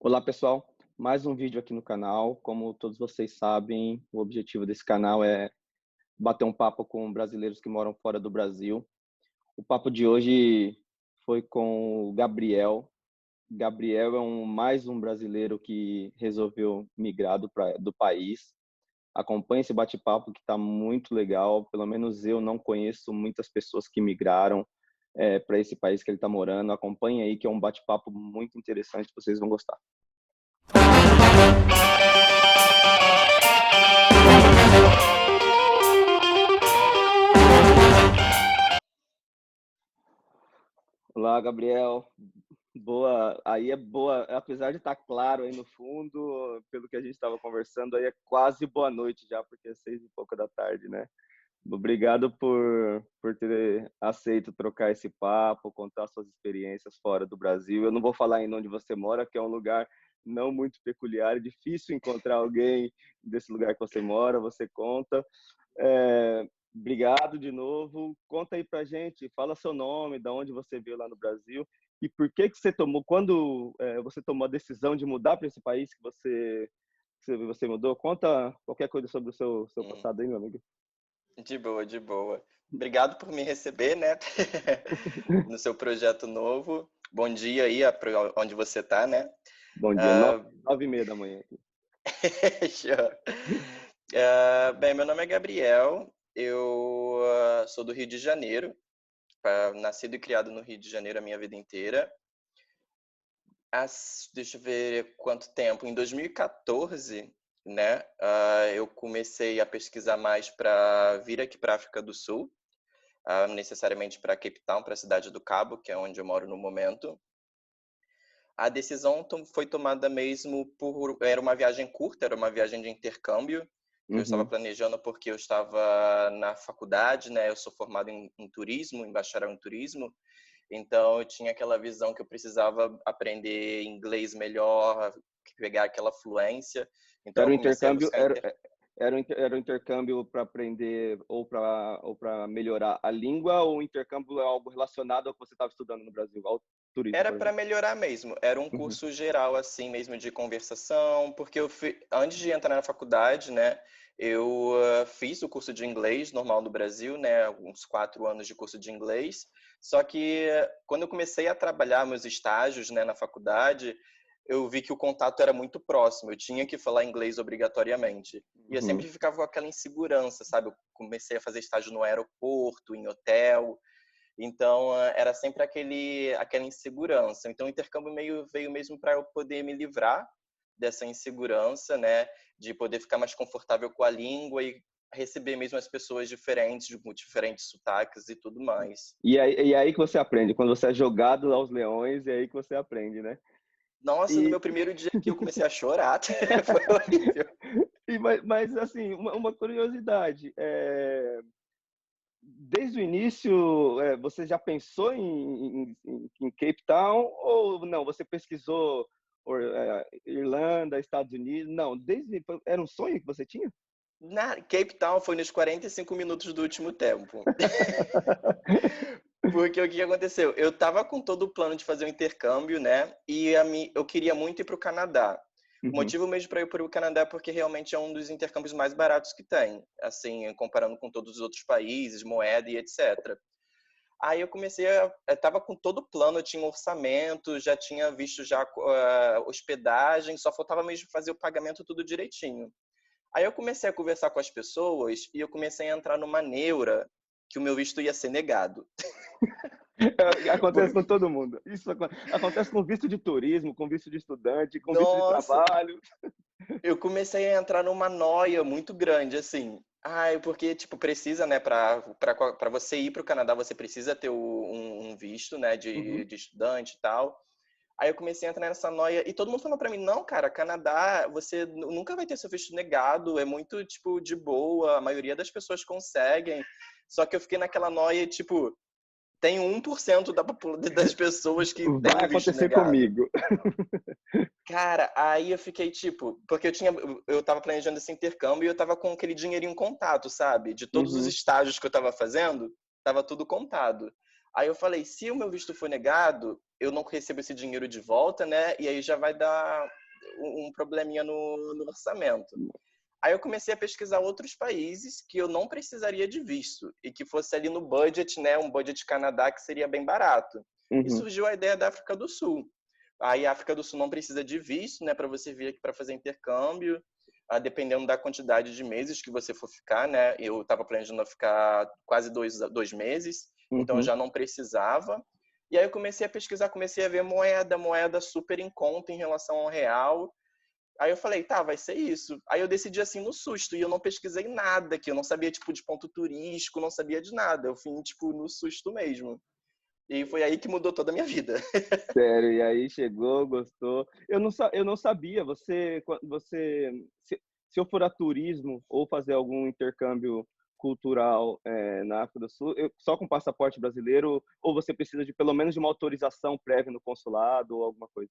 Olá, pessoal. Mais um vídeo aqui no canal. Como todos vocês sabem, o objetivo desse canal é bater um papo com brasileiros que moram fora do Brasil. O papo de hoje foi com o Gabriel. Gabriel é mais um brasileiro que resolveu migrar do país. Acompanhe esse bate-papo que está muito legal. Pelo menos eu não conheço muitas pessoas que migraram para esse país que ele está morando. Acompanhe aí que é um bate-papo muito interessante, vocês vão gostar. Olá, Gabriel. Boa, aí é boa, apesar de estar claro aí no fundo, pelo que a gente estava conversando, aí é quase boa noite já, porque é 6 e pouca da tarde, né? Obrigado por ter aceito trocar esse papo, contar suas experiências fora do Brasil. Eu não vou falar em onde você mora, que é um lugar não muito peculiar, é difícil encontrar alguém desse lugar que você mora, você conta. Obrigado de novo. Conta aí pra gente, fala seu nome, da onde você veio lá no Brasil e por que que você tomou, quando você tomou a decisão de mudar para esse país que você mudou. Conta qualquer coisa sobre o seu Hum, passado aí, meu amigo. de boa, de boa. Obrigado por me receber, né? No seu projeto novo. Bom dia aí, onde você tá, né? Bom dia, Ah, 9h30 da manhã aqui. show. Bem, meu nome é Gabriel, eu sou do Rio de Janeiro, nascido e criado no Rio de Janeiro a minha vida inteira. Deixa eu ver quanto tempo. Em 2014, né, eu comecei a pesquisar mais para vir aqui para a África do Sul. Necessariamente para Cape Town, para a cidade do Cabo, que é onde eu moro no momento. A decisão foi tomada mesmo era uma viagem curta, era uma viagem de intercâmbio, que eu estava Uhum. planejando porque eu estava na faculdade, né? Eu sou formado em turismo, em bacharel em turismo, então eu tinha aquela visão que eu precisava aprender inglês melhor, pegar aquela fluência, então Era eu um comecei a intercâmbio, buscar era um intercâmbio para aprender ou para melhorar a língua, ou o intercâmbio é algo relacionado ao que você estava estudando no Brasil, ao turismo, Era por para exemplo? melhorar mesmo. Era um Uhum. curso geral, assim mesmo, de conversação, porque antes de entrar na faculdade, né, eu fiz o curso de inglês normal no Brasil, né, uns 4 anos de curso de inglês. Só que quando eu comecei a trabalhar meus estágios, né, na faculdade, eu vi que o contato era muito próximo. Eu tinha que falar inglês obrigatoriamente. E eu Uhum. sempre ficava com aquela insegurança, sabe? Eu comecei a fazer estágio no aeroporto, em hotel. Então, era sempre aquela insegurança. Então, o intercâmbio veio mesmo para eu poder me livrar dessa insegurança, né? De poder ficar mais confortável com a língua e receber mesmo as pessoas diferentes, com diferentes sotaques e tudo mais. E aí que você aprende, quando você é jogado aos leões, é aí que você aprende, né? Nossa, no E, meu primeiro dia aqui eu comecei a chorar. Foi horrível. mas assim, uma curiosidade, desde o início, você já pensou em Cape Town ou não? Você pesquisou Irlanda, Estados Unidos? Não, era um sonho que você tinha? Na Cape Town foi nos 45 minutos do último tempo. Porque o que aconteceu? Eu estava com todo o plano de fazer um intercâmbio, né? E eu queria muito ir para o Canadá. O Uhum. motivo mesmo para ir para o Canadá é porque realmente é um dos intercâmbios mais baratos que tem, assim, comparando com todos os outros países, moeda e etc. Aí eu estava com todo o plano, eu tinha um orçamento, já tinha visto já hospedagem, só faltava mesmo fazer o pagamento tudo direitinho. Aí eu comecei a conversar com as pessoas e eu comecei a entrar numa neura que o meu visto ia ser negado. Acontece com Porque, todo mundo. Isso acontece com visto de turismo, com visto de estudante, com visto de nossa, trabalho. eu comecei a entrar numa noia muito grande, assim. Ai, porque, tipo, precisa, né, para você ir para o Canadá, você precisa ter um visto, né, de, Uhum. de estudante e tal. Aí eu comecei a entrar nessa noia e todo mundo falou pra mim, não, cara, Canadá, você nunca vai ter seu visto negado, é muito, tipo, de boa, a maioria das pessoas conseguem. Só que eu fiquei naquela noia, tipo, tem 1% das pessoas que tem Vai o visto acontecer negado. comigo. Cara, aí eu fiquei tipo, porque eu tava planejando esse intercâmbio e eu tava com aquele dinheirinho contato, sabe? De todos os Uhum. estágios que eu tava fazendo, tava tudo contado. Aí eu falei, se o meu visto for negado, eu não recebo esse dinheiro de volta, né? E aí já vai dar um probleminha no orçamento. Aí eu comecei a pesquisar outros países que eu não precisaria de visto e que fosse ali no budget, né, um budget Canadá que seria bem barato. E Uhum. surgiu a ideia da África do Sul. Aí a África do Sul não precisa de visto, né, para você vir aqui para fazer intercâmbio, dependendo da quantidade de meses que você for ficar, né? Eu estava planejando ficar quase dois meses, então eu Uhum. já não precisava. E aí eu comecei a pesquisar, comecei a ver moeda super em conta em relação ao real. Aí eu falei, tá, vai ser isso. Aí eu decidi assim no susto, e eu não pesquisei nada aqui, eu não sabia, tipo, de ponto turístico, não sabia de nada. Eu fui, tipo, no susto mesmo. E foi aí que mudou toda a minha vida. Sério, e aí chegou, gostou. Eu não sabia, se eu for a turismo ou fazer algum intercâmbio cultural na África do Sul, só com passaporte brasileiro, ou você precisa de pelo menos de uma autorização prévia no consulado ou alguma coisa?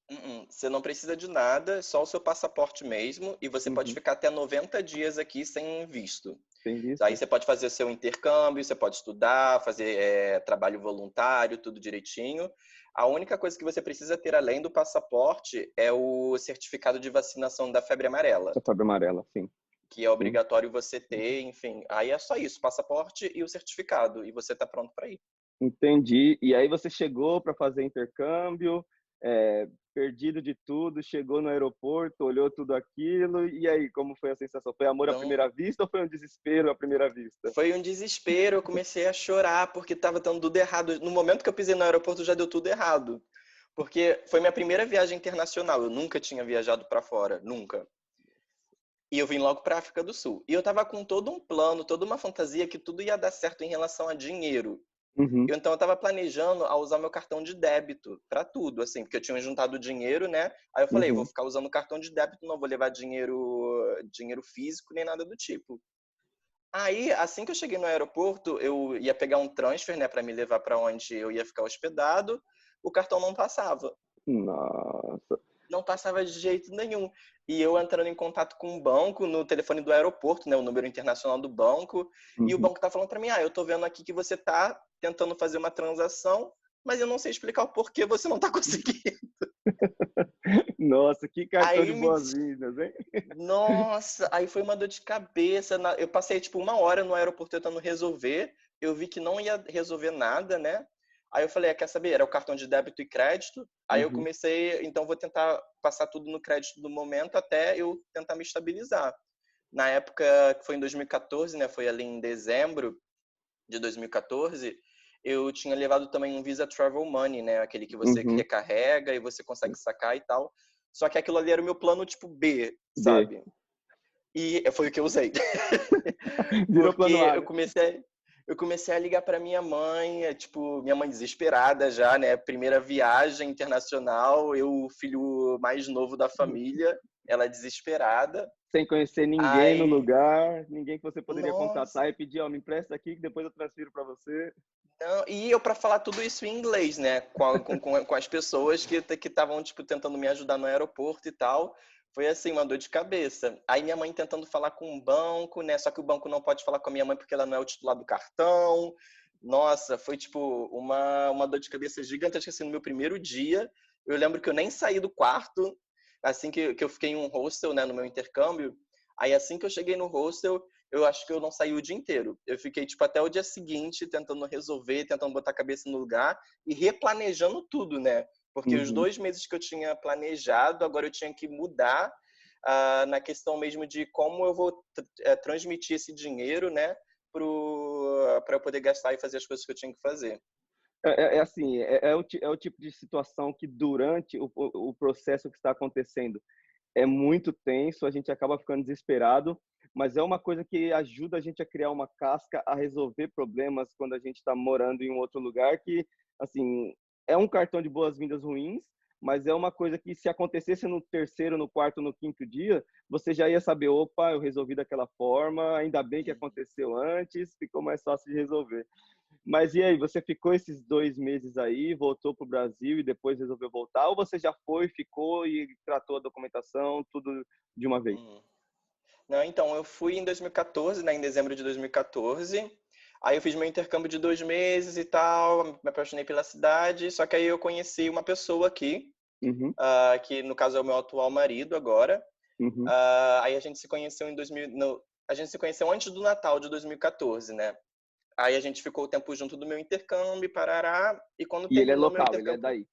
Você não precisa de nada, só o seu passaporte mesmo, e você pode Uhum. ficar até 90 dias aqui sem visto. Tem Aí visto? você pode fazer seu intercâmbio, você pode estudar, fazer trabalho voluntário, tudo direitinho. A única coisa que você precisa ter além do passaporte é o certificado de vacinação da febre amarela, A febre amarela, sim. que é Sim. obrigatório você ter, enfim. Aí é só isso, passaporte e o certificado, e você está pronto para ir. Entendi. E aí você chegou para fazer intercâmbio, perdido de tudo, chegou no aeroporto, olhou tudo aquilo, e aí, como foi a sensação? Foi amor à Então, primeira vista ou foi um desespero à primeira vista? foi um desespero, eu comecei a chorar porque estava dando tudo errado. No momento que eu pisei no aeroporto já deu tudo errado. Porque foi minha primeira viagem internacional, eu nunca tinha viajado para fora, nunca. E eu vim logo para a África do Sul. E eu estava com todo um plano, toda uma fantasia que tudo ia dar certo em relação a dinheiro. Uhum, Então eu estava planejando a usar meu cartão de débito para tudo, assim, porque eu tinha juntado dinheiro, né? Aí eu falei, vou uhum. ficar usando o cartão de débito, não vou levar dinheiro físico nem nada do tipo. Aí, assim que eu cheguei no aeroporto, eu ia pegar um transfer, né, para me levar para onde eu ia ficar hospedado. O cartão não passava. Nossa. Não passava de jeito nenhum. E eu entrando em contato com o banco no telefone do aeroporto, né, o número internacional do banco, e o Uhum. banco tá falando para mim: "Ah, eu tô vendo aqui que você tá tentando fazer uma transação, mas eu não sei explicar o porquê você não tá conseguindo". Nossa, que cartão de Aí me boas-vindas, hein? Nossa, aí foi uma dor de cabeça. Eu passei tipo uma hora no aeroporto tentando resolver. Eu vi que não ia resolver nada, né? Aí eu falei, quer saber? Era o cartão de débito e crédito. Aí eu Uhum, comecei, então vou tentar passar tudo no crédito do momento até eu tentar me estabilizar. Na época que foi em 2014, né? Foi ali em dezembro de 2014. Eu tinha levado também um Visa Travel Money, né? Aquele que você uhum. recarrega e você consegue sacar e tal. Só que aquilo ali era o meu plano tipo B, B. sabe? E foi o que eu usei. Virou plano Porque A, né? eu comecei a ligar para minha mãe, tipo, minha mãe desesperada já, né? Primeira viagem internacional, eu, o filho mais novo da família, ela desesperada. Sem conhecer ninguém no Aí, lugar, ninguém que você poderia nossa, contatar e pedir, ó, me empresta aqui que depois eu transfiro para você. não, e eu para falar tudo isso em inglês, né? Com as pessoas que estavam tipo tentando me ajudar no aeroporto e tal. Foi assim uma dor de cabeça. Aí minha mãe tentando falar com o banco, né? Só que o banco não pode falar com a minha mãe porque ela não é o titular do cartão. Nossa, foi tipo uma dor de cabeça gigantesca assim no meu primeiro dia. Eu lembro que eu nem saí do quarto assim que eu fiquei em um hostel, né, no meu intercâmbio. Aí assim que eu cheguei no hostel, eu acho que eu não saí o dia inteiro. Eu fiquei, tipo, até o dia seguinte tentando resolver, tentando botar a cabeça no lugar e replanejando tudo, né? Porque os Uhum. 2 meses que eu tinha planejado, agora eu tinha que mudar na questão mesmo de como eu vou transmitir esse dinheiro, né? Para eu poder gastar e fazer as coisas que eu tinha que fazer. Assim, é o tipo de situação que durante o processo que está acontecendo é muito tenso, a gente acaba ficando desesperado, mas é uma coisa que ajuda a gente a criar uma casca, a resolver problemas quando a gente está morando em um outro lugar, que, assim, é um cartão de boas-vindas ruins, mas é uma coisa que se acontecesse no terceiro, no quarto, no quinto dia, você já ia saber, opa, eu resolvi daquela forma, ainda bem que Uhum. aconteceu antes, ficou mais fácil de resolver. Mas e aí, você ficou esses 2 meses aí, voltou para o Brasil e depois resolveu voltar? Ou você já foi, ficou e tratou a documentação, tudo de uma vez? Uhum. Não, então, eu fui em 2014, né, em dezembro de 2014. Aí eu fiz meu intercâmbio de 2 meses e tal, me apaixonei pela cidade, só que aí eu conheci uma pessoa aqui, Uhum, que no caso é o meu atual marido agora. uhum. Aí a gente se conheceu em 2000, a gente se conheceu antes do Natal de 2014, né? Aí a gente ficou o tempo junto do meu intercâmbio, parará, e quando E ele é terminou meu local, ele é intercâmbio, daí.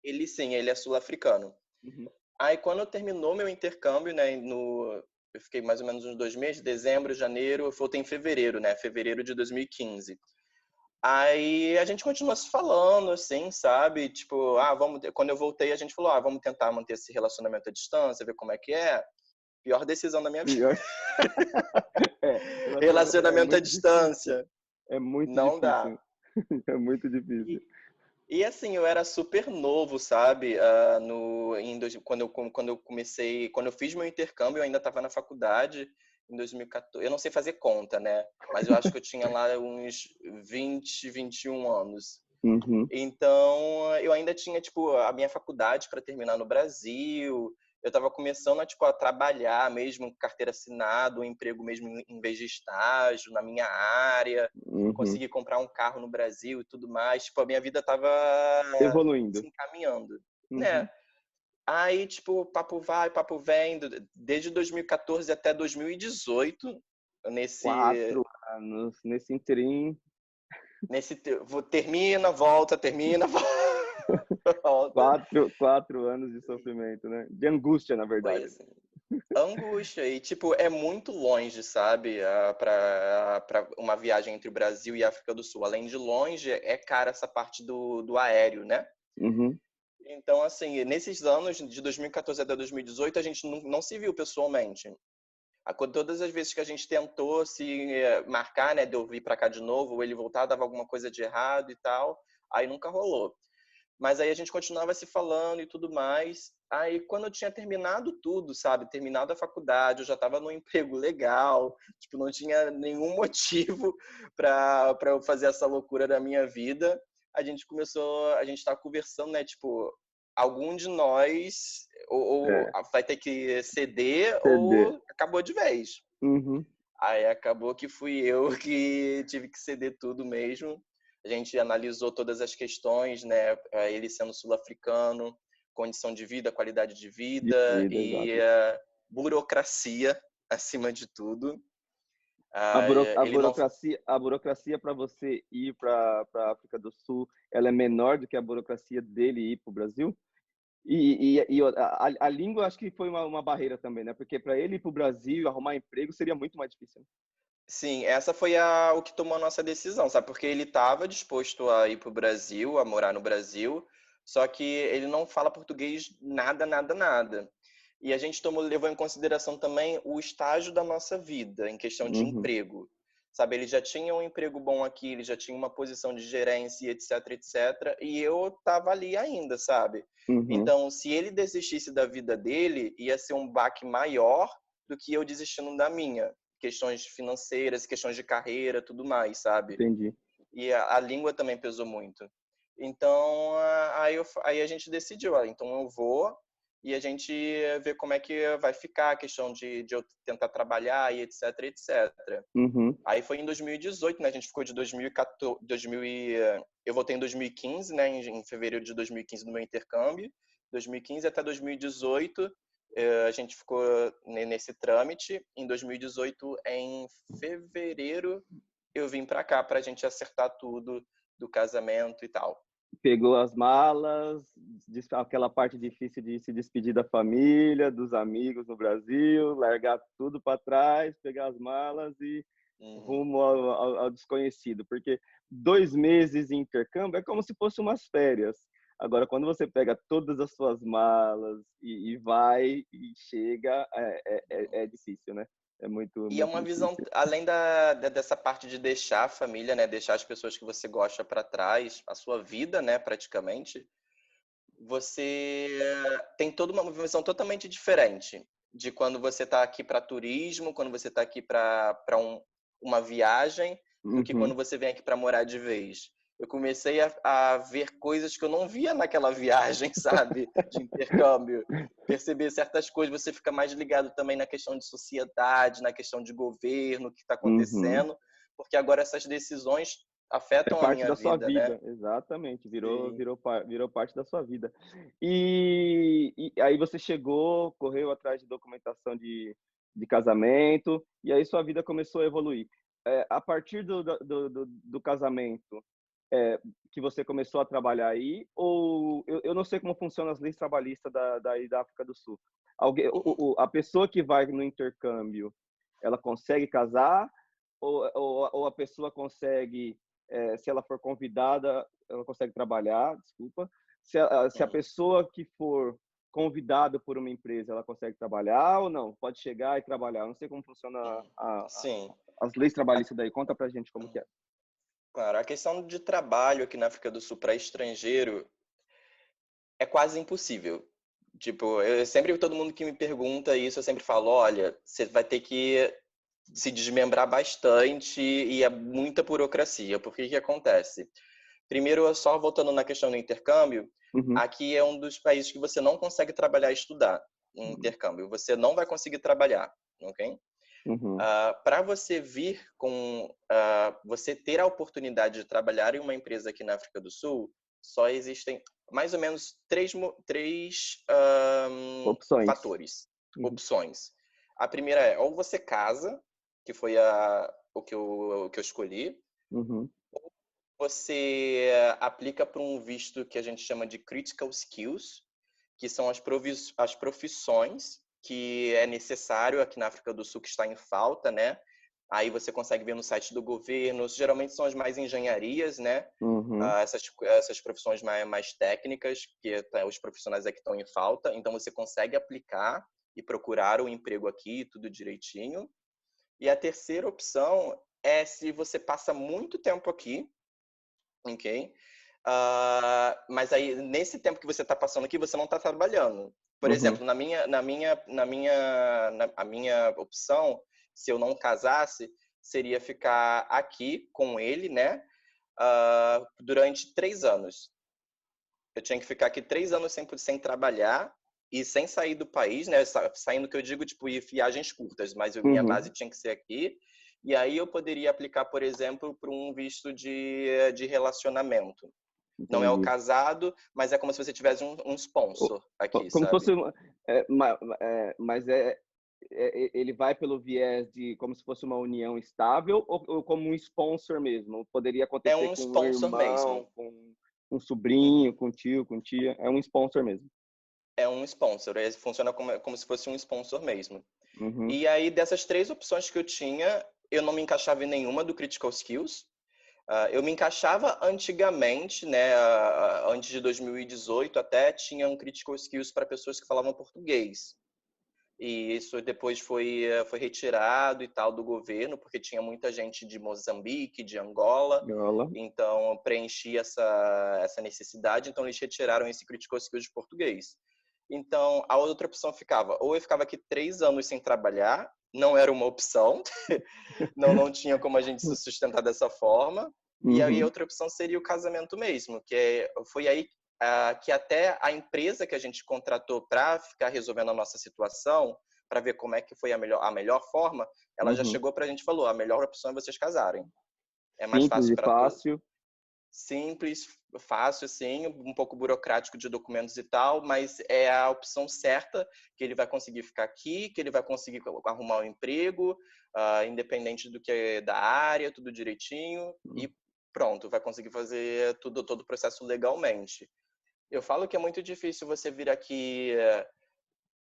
ele sim, ele é sul-africano. Uhum. Aí quando terminou meu intercâmbio, né, eu fiquei mais ou menos uns 2 meses, dezembro, janeiro, eu voltei em fevereiro, né, fevereiro de 2015. Aí a gente continuou se falando, assim, sabe? Tipo, quando eu voltei, a gente falou, vamos tentar manter esse relacionamento à distância, ver como é que é. Pior decisão da minha vida. Pior. É, relacionamento é Relacionamento à muito difícil. distância. É muito Não dá. difícil. É muito difícil. E assim, eu era super novo, sabe? Quando eu fiz meu intercâmbio, eu ainda estava na faculdade, em 2014. Eu não sei fazer conta, né? Mas eu acho que eu tinha lá uns 20, 21 anos. Uhum. Então, eu ainda tinha, tipo, a minha faculdade para terminar no Brasil. Eu estava começando a trabalhar mesmo, carteira assinada, um emprego mesmo em vez de estágio, na minha área. Uhum. Consegui comprar um carro no Brasil e tudo mais. Tipo, a minha vida estava Evoluindo. se encaminhando, né? Uhum. Aí, tipo, papo vai, papo vem, desde 2014 até 2018, nesse 4 anos nesse interim. termina, volta, termina, volta. 4 anos de sofrimento, né? De angústia, na Foi verdade. assim, angústia. E, tipo, é muito longe, sabe? Para uma viagem entre o Brasil e a África do Sul. Além de longe, é cara essa parte do aéreo, né? Uhum. Então, assim, nesses anos, de 2014 até 2018, a gente não se viu pessoalmente. Todas as vezes que a gente tentou se marcar, né, de eu vir para cá de novo, ou ele voltar, dava alguma coisa de errado e tal, aí nunca rolou. Mas aí a gente continuava se falando e tudo mais. Aí quando eu tinha terminado tudo, sabe, terminado a faculdade, eu já estava num emprego legal, tipo, não tinha nenhum motivo para eu fazer essa loucura da minha vida. A gente tá conversando, né, tipo, algum de nós ou É, vai ter que ceder CD. ou acabou de vez. Uhum. Aí acabou que fui eu que tive que ceder tudo mesmo. A gente analisou todas as questões, né? Ele sendo sul-africano, condição de vida, qualidade de De vida vida, e exato. burocracia acima de tudo. A, buro, a Ele não. burocracia, a burocracia para você ir para a África do Sul, ela é menor do que a burocracia dele ir para o Brasil? A língua acho que foi uma barreira também, né? Porque para ele ir para o Brasil e arrumar emprego seria muito mais difícil. Sim, essa foi o que tomou a nossa decisão, sabe? Porque ele estava disposto a ir para o Brasil, a morar no Brasil, só que ele não fala português nada, nada, nada. E a gente levou em consideração também o estágio da nossa vida, em questão de Uhum, emprego. Sabe, ele já tinha um emprego bom aqui, ele já tinha uma posição de gerência, etc, etc. E eu estava ali ainda, sabe? uhum, Então, se ele desistisse da vida dele, ia ser um baque maior do que eu desistindo da minha, questões financeiras, questões de carreira, tudo mais, sabe? entendi. E a língua também pesou muito. Então, aí a gente decidiu, então eu vou e a gente vê como é que vai ficar a questão de eu tentar trabalhar e etc, etc. Uhum, Aí foi em 2018, né? A gente ficou de 2014, eu voltei em 2015, né? Em fevereiro de 2015 no meu intercâmbio. 2015 até 2018, a gente ficou nesse trâmite. Em 2018, em fevereiro, eu vim para cá para a gente acertar tudo do casamento e tal. pegou as malas, aquela parte difícil de se despedir da família, dos amigos no Brasil, largar tudo para trás, pegar as malas e Uhum. rumo ao desconhecido, porque 2 meses em intercâmbio é como se fosse umas férias. Agora, quando você pega todas as suas malas e vai e chega, é difícil, né? É muito, E é muito uma visão, difícil. além dessa parte de deixar a família, né, deixar as pessoas que você gosta para trás, a sua vida, né, praticamente, você tem toda uma visão totalmente diferente de quando você está aqui para turismo, quando você está aqui para uma viagem, do que quando Uhum, você vem aqui para morar de vez. Eu comecei a ver coisas que eu não via naquela viagem, sabe, de intercâmbio. Perceber certas coisas, você fica mais ligado também na questão de sociedade, na questão de governo, o que está uhum. acontecendo, porque agora essas decisões É afetam a parte minha da sua vida, né? vida, exatamente, Sim. virou parte da sua vida. E aí você chegou, correu atrás de documentação de casamento, e aí sua vida começou a evoluir. A partir do casamento, que você começou a trabalhar aí, ou eu não sei como funcionam as leis trabalhistas da África do Sul. Alguém, Uhum. a pessoa que vai no intercâmbio, ela consegue casar, ou a pessoa consegue, se ela for convidada, ela consegue trabalhar, desculpa. Se a Uhum. pessoa que for convidada por uma empresa, ela consegue trabalhar ou não? Pode chegar e trabalhar. Eu não sei como funciona Uhum. Sim. as leis A, trabalhistas daí. Conta pra gente como que é. claro, a questão de trabalho aqui na África do Sul para estrangeiro é quase impossível. Tipo, eu sempre, todo mundo que me pergunta isso, eu sempre falo, olha, você vai ter que se desmembrar bastante e é muita burocracia. Por que que acontece? Primeiro, só voltando na questão do intercâmbio, Uhum. aqui é um dos países que você não consegue trabalhar e estudar em intercâmbio. Você não vai conseguir trabalhar, ok? Uhum. Para você vir você ter a oportunidade de trabalhar em uma empresa aqui na África do Sul, só existem mais ou menos três Opções. fatores, Uhum. opções. A primeira é, ou você casa, que foi o que eu escolhi, Uhum. você aplica para um visto que a gente chama de Critical Skills, que são as profissões que é necessário aqui na África do Sul, que está em falta, né? Aí você consegue ver no site do governo, geralmente são as mais engenharias, né? Uhum. Essas profissões mais técnicas, que os profissionais aqui estão em falta, então você consegue aplicar e procurar o emprego aqui, tudo direitinho. E a terceira opção é se você passa muito tempo aqui, ok? Mas aí, nesse tempo que você está passando aqui, você não está trabalhando. Por Uhum. exemplo, a minha opção, se eu não casasse, seria ficar aqui com ele, né? Durante 3 anos. Eu tinha que ficar aqui 3 anos sem trabalhar e sem sair do país, né? Saindo que eu digo, tipo, ir viagens curtas, mas a minha base Uhum. tinha que ser aqui. E aí eu poderia aplicar, por exemplo, para um visto de relacionamento. Não é o Entendi. casado, mas é como se você tivesse um sponsor aqui, Como se fosse sabe? mas ele vai pelo viés de como se fosse uma união estável, ou como um sponsor mesmo? Poderia É acontecer um com um sponsor irmão, mesmo. com um sobrinho, com um tio, com tia. É um sponsor mesmo. É um sponsor. Ele funciona como se fosse um sponsor mesmo. Uhum. E aí, dessas três opções que eu tinha, eu não me encaixava em nenhuma do Critical Skills. Eu me encaixava antigamente, né, antes de 2018 até, tinha um Critical Skills para pessoas que falavam português. E isso depois foi retirado e tal do governo, porque tinha muita gente de Moçambique, de Angola, Olha. então preenchia essa necessidade, então eles retiraram esse Critical Skills de português. Então, a outra opção ficava, ou eu ficava aqui 3 anos sem trabalhar, não era uma opção, não tinha como a gente se sustentar dessa forma. E aí a Uhum. outra opção seria o casamento mesmo, foi aí que até a empresa que a gente contratou para ficar resolvendo a nossa situação, para ver como é que foi a melhor forma, ela já Uhum. chegou para a gente e falou, a melhor opção é vocês casarem. É mais Simples fácil e para todos. fácil. Simples, fácil, assim, um pouco burocrático de documentos e tal, mas é a opção certa, que ele vai conseguir ficar aqui, que ele vai conseguir arrumar um emprego, independente do que é da área, tudo direitinho, e pronto, vai conseguir fazer todo o processo legalmente. Eu falo que é muito difícil você vir aqui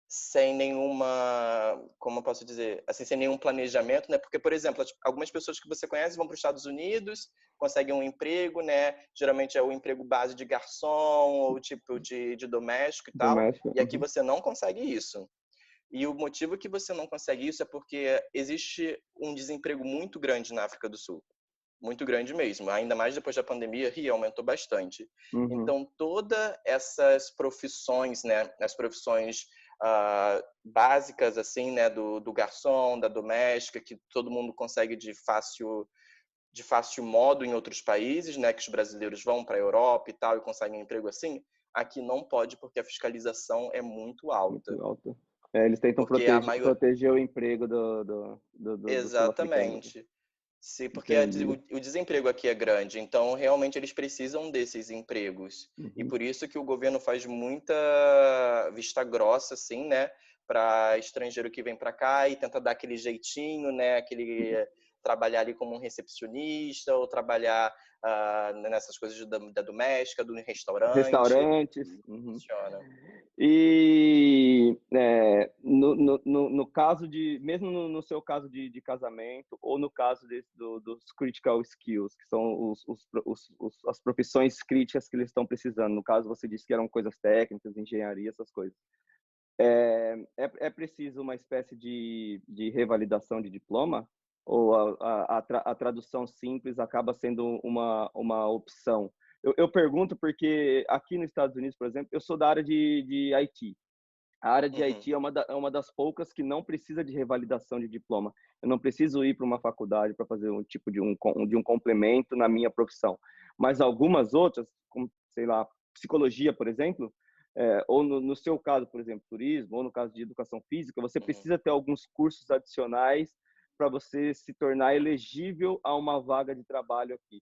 sem nenhuma, como eu posso dizer, assim, sem nenhum planejamento, né? Porque, por exemplo, algumas pessoas que você conhece vão para os Estados Unidos, conseguem um emprego, né? Geralmente é o emprego base de garçom ou tipo de doméstico e tal. Doméstico. E aqui Uhum. você não consegue isso. E o motivo que você não consegue isso é porque existe um desemprego muito grande na África do Sul. Muito grande mesmo. Ainda mais depois da pandemia, aumentou bastante. Uhum. Então, todas essas profissões, né, as profissões básicas, assim, né, do garçom, da doméstica, que todo mundo consegue de fácil modo em outros países, né, que os brasileiros vão para a Europa e tal e conseguem emprego assim, aqui não pode porque a fiscalização é muito alta. Muito alta. Eles tentam Porque a proteger, maior... proteger o emprego dos sul-africanos. Exatamente. Sim, porque Entendi. o desemprego aqui é grande, então realmente eles precisam desses empregos. E Uhum. por isso que o governo faz muita vista grossa, assim, né, para estrangeiro que vem para cá e tenta dar aquele jeitinho, né, aquele trabalhar ali como um recepcionista ou trabalhar nessas coisas da doméstica, do restaurante. Restaurantes. Uhum. Funciona. E no caso de, mesmo no seu caso de casamento, ou no caso dos critical skills, que são as profissões críticas que eles estão precisando. No caso, você disse que eram coisas técnicas, engenharia, essas coisas. É preciso uma espécie de revalidação de diploma? Ou a tradução simples acaba sendo uma opção? Eu pergunto porque aqui nos Estados Unidos, por exemplo, eu sou da área de IT. A área de Uhum, IT é uma das poucas que não precisa de revalidação de diploma. Eu não preciso ir para uma faculdade para fazer um tipo de um complemento na minha profissão. Mas algumas outras, como, sei lá, psicologia, por exemplo, ou no seu caso, por exemplo, turismo, ou no caso de educação física, você uhum. precisa ter alguns cursos adicionais para você se tornar elegível a uma vaga de trabalho aqui.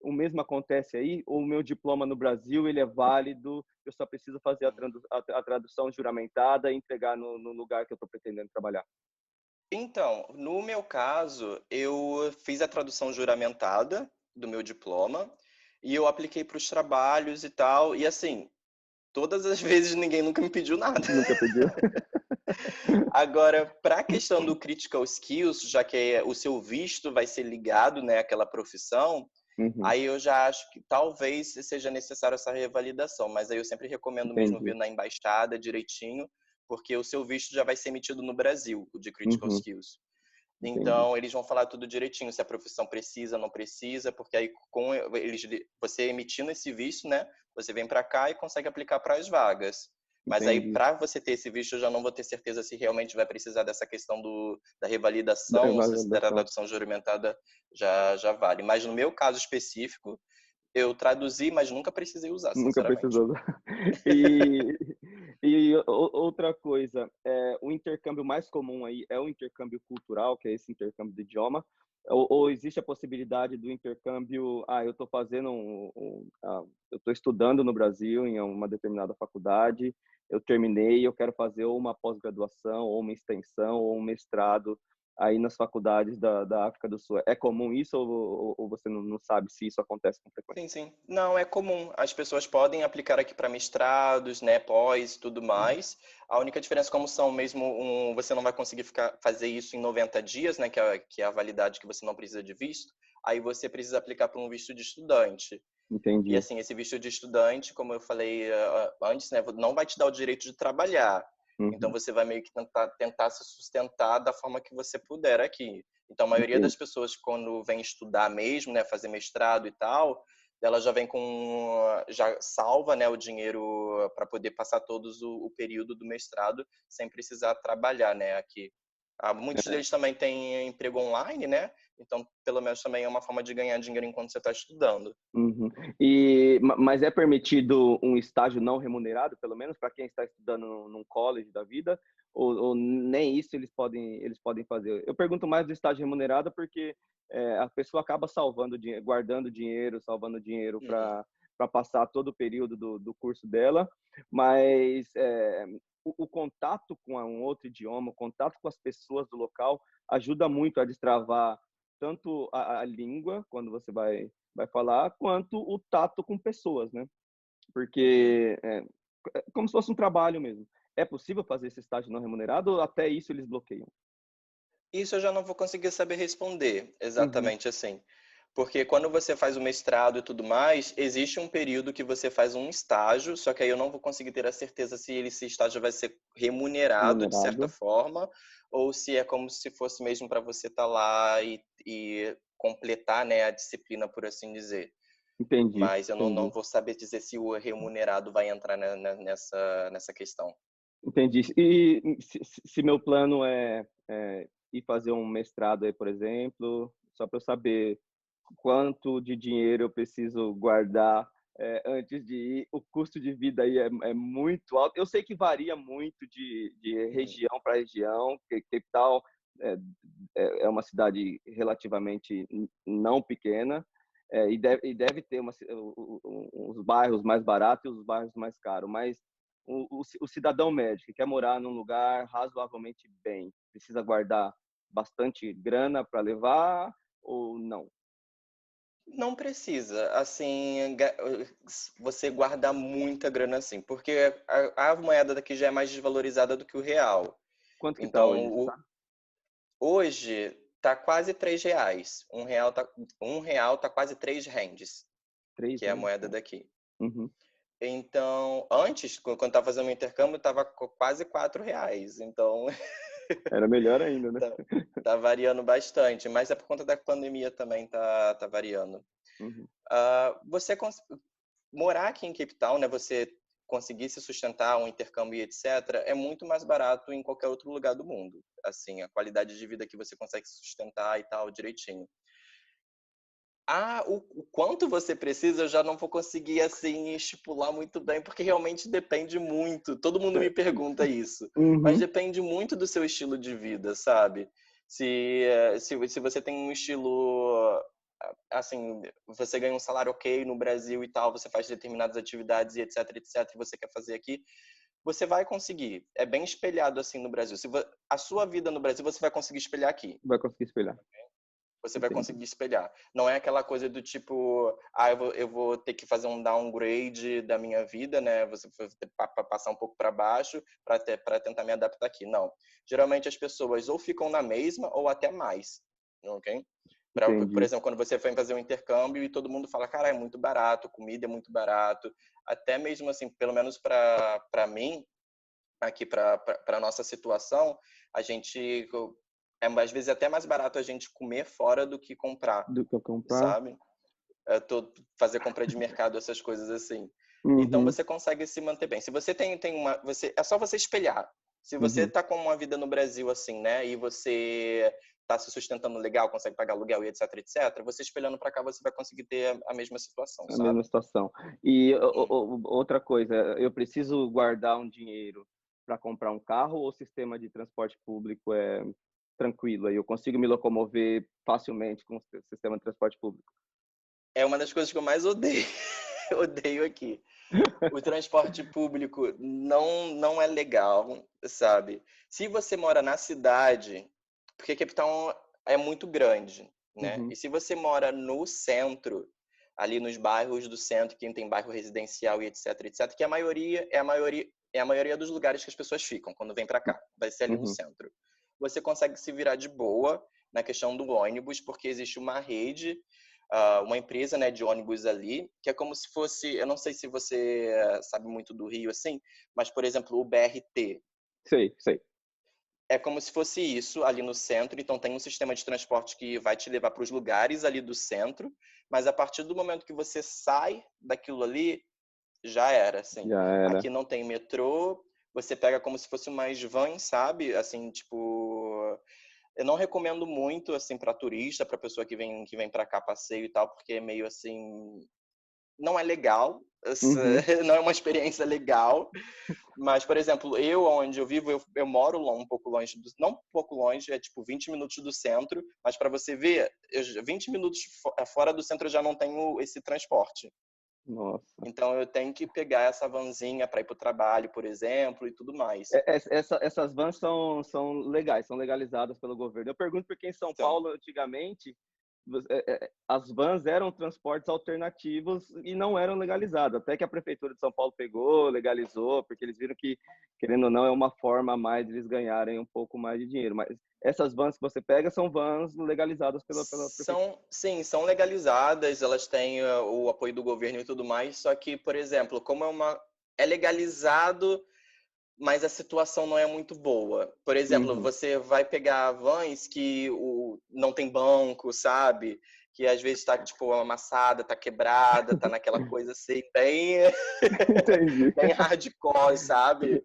O mesmo acontece aí? O meu diploma no Brasil, ele é válido, eu só preciso fazer a tradução juramentada e entregar no lugar que eu estou pretendendo trabalhar. Então, no meu caso, eu fiz a tradução juramentada do meu diploma e eu apliquei para os trabalhos e tal. E assim, todas as vezes ninguém nunca me pediu nada. Nunca pediu? Agora, para a questão do critical skills, já que o seu visto vai ser ligado, né, àquela profissão, Uhum, aí eu já acho que talvez seja necessário essa revalidação, mas aí eu sempre recomendo mesmo ver entendi. na embaixada direitinho, porque o seu visto já vai ser emitido no Brasil, o de critical Uhum, skills. entendi. Então, eles vão falar tudo direitinho, se a profissão precisa, não precisa, porque aí com eles, você emitindo esse visto, né, você vem para cá e consegue aplicar para as vagas. Mas aí, Entendi. para você ter esse visto, eu já não vou ter certeza se realmente vai precisar dessa questão da revalidação ou se a Validação. tradução juramentada já vale. Mas no meu caso específico, eu traduzi, mas nunca precisei usar, Nunca sinceramente. precisou. E, e outra coisa, o intercâmbio mais comum aí é o intercâmbio cultural, que é esse intercâmbio de idioma, ou existe a possibilidade do intercâmbio, eu estou fazendo eu estou estudando no Brasil em uma determinada faculdade, eu terminei, eu quero fazer ou uma pós-graduação, ou uma extensão, ou um mestrado aí nas faculdades da África do Sul. É comum isso ou você não sabe se isso acontece com frequência? Sim, sim. Não, é comum. As pessoas podem aplicar aqui para mestrados, né, pós e tudo mais. A única diferença, como são mesmo você não vai conseguir fazer isso em 90 dias, né, que é a validade que você não precisa de visto. Aí você precisa aplicar para um visto de estudante. E Entendi. assim, esse visto de estudante, como eu falei antes, né, não vai te dar o direito de trabalhar. Então Uhum. você vai meio que tentar se sustentar da forma que você puder aqui. Então a maioria das Entendi. pessoas quando vem estudar mesmo, né, fazer mestrado e tal, ela já vem já salva, né, o dinheiro para poder passar todos o período do mestrado sem precisar trabalhar, né, aqui. Muitos É. deles também têm emprego online, né? Então, pelo menos também é uma forma de ganhar dinheiro enquanto você está estudando. Uhum. Mas é permitido um estágio não remunerado, pelo menos para quem está estudando num college da vida, ou nem isso eles podem fazer? Eu pergunto mais do estágio remunerado porque a pessoa acaba salvando dinheiro, guardando dinheiro, salvando dinheiro Uhum. para passar todo o período do curso dela, mas o contato com um outro idioma, o contato com as pessoas do local ajuda muito a destravar tanto a língua, quando você vai falar, quanto o tato com pessoas, né? Uhum. Porque é como se fosse um trabalho mesmo. É possível fazer esse estágio não remunerado ou até isso eles bloqueiam? Isso eu já não vou conseguir saber responder Uhum, exatamente assim. Porque quando você faz o mestrado e tudo mais, existe um período que você faz um estágio, só que aí eu não vou conseguir ter a certeza se esse estágio vai ser remunerado de certa remunerado. forma, ou se é como se fosse mesmo para você estar lá e completar, né, a disciplina, por assim dizer. Entendi, Mas eu não entendi. vou saber dizer se o remunerado vai entrar nessa questão. Entendi. E se meu plano é ir fazer um mestrado aí, por exemplo, só para eu saber quanto de dinheiro eu preciso guardar antes de ir. O custo de vida aí é muito alto. Eu sei que varia muito de Uhum. região para região, que tal, é, é uma cidade relativamente não pequena, e deve ter os bairros mais baratos e os bairros mais caros, mas o cidadão médio que quer morar num lugar razoavelmente bem, precisa guardar bastante grana para levar ou não? Não precisa, assim, você guardar muita grana assim, porque a moeda daqui já é mais desvalorizada do que o real. Quanto que está Então, hoje, você sabe? hoje tá quase R$ 3. Um real tá quase 3 rendes, Três que é a vezes? moeda daqui. Uhum. Então, antes, quando tava fazendo o intercâmbio, tava quase R$ 4. Então, Era melhor ainda, né? tá, tá variando bastante, mas é por conta da pandemia também tá variando. Uhum. Você morar aqui em Cape Town, né, você conseguir se sustentar, um intercâmbio e etc., é muito mais barato em qualquer outro lugar do mundo. Assim, a qualidade de vida que você consegue se sustentar e tal, direitinho. O quanto você precisa, eu já não vou conseguir, assim, estipular muito bem, porque realmente depende muito. Todo mundo me pergunta isso. Mas Uhum. depende muito do seu estilo de vida, sabe? Se você tem um estilo, assim, você ganha um salário ok no Brasil e tal, você faz determinadas atividades e etc, etc, e você quer fazer aqui, você vai conseguir. É bem espelhado, assim, no Brasil. A sua vida no Brasil, você vai conseguir espelhar aqui. Vai conseguir espelhar. Você vai Entendi. conseguir espelhar. Não é aquela coisa do tipo, eu vou ter que fazer um downgrade da minha vida, né? Você vai ter que passar um pouco para baixo para tentar me adaptar aqui. Não. Geralmente as pessoas ou ficam na mesma ou até mais, ok? Por Entendi. exemplo, quando você foi fazer um intercâmbio e todo mundo fala, cara, é muito barato, comida é muito barato. Até mesmo assim, pelo menos para mim, aqui para nossa situação, a gente às vezes até mais barato a gente comer fora do que comprar, Do que eu comprar? sabe? Fazer compra de mercado, essas coisas assim. Então Uhum. você consegue se manter bem. Se você é só você espelhar. Se você Uhum. tá com uma vida no Brasil assim, né, e você tá se sustentando legal, consegue pagar aluguel e etc, etc, você espelhando para cá você vai conseguir ter a mesma situação, A mesma sabe? situação. E Hum. outra coisa, eu preciso guardar um dinheiro para comprar um carro ou o sistema de transporte público é tranquilo? Aí eu consigo me locomover facilmente com o sistema de transporte público? É uma das coisas que eu mais odeio, odeio aqui. O transporte público não é legal, sabe? Se você mora na cidade, porque Cape Town é muito grande, né? Uhum. E se você mora no centro, ali nos bairros do centro, que tem bairro residencial e etc, etc, que é a maioria dos lugares que as pessoas ficam quando vêm para cá, vai ser ali no Uhum. centro. Você consegue se virar de boa na questão do ônibus, porque existe uma rede, uma empresa, né, de ônibus ali, que é como se fosse, eu não sei se você sabe muito do Rio assim, mas por exemplo, o BRT Sei, sei. é como se fosse isso ali no centro, então tem um sistema de transporte que vai te levar para os lugares ali do centro, mas a partir do momento que você sai daquilo ali, já era, assim. Já era. Aqui não tem metrô, você pega como se fosse umas vans, sabe? Assim, tipo, eu não recomendo muito assim para turista, para pessoa que vem para cá passeio e tal, porque é meio assim, não é legal, Uhum. não é uma experiência legal. Mas, por exemplo, onde eu vivo, eu moro lá um pouco longe, não um pouco longe, é tipo 20 minutos do centro, mas para você ver, 20 minutos fora do centro eu já não tenho esse transporte. Nossa. Então eu tenho que pegar essa vanzinha para ir para o trabalho, por exemplo, e tudo mais. Essas vans são legais, são legalizadas pelo governo. Eu pergunto porque em São Então, Paulo, antigamente, as vans eram transportes alternativos e não eram legalizados. Até que a Prefeitura de São Paulo pegou, legalizou, porque eles viram que, querendo ou não, é uma forma a mais de eles ganharem um pouco mais de dinheiro. Mas essas vans que você pega são vans legalizadas pela Prefeitura. sim, são legalizadas, elas têm o apoio do governo e tudo mais, só que, por exemplo, como é legalizado, mas a situação não é muito boa. Por exemplo, Uhum. você vai pegar vans que não tem banco, sabe? Que às vezes está tipo amassada, está quebrada, está naquela coisa assim, bem, Entendi. bem hardcore, sabe?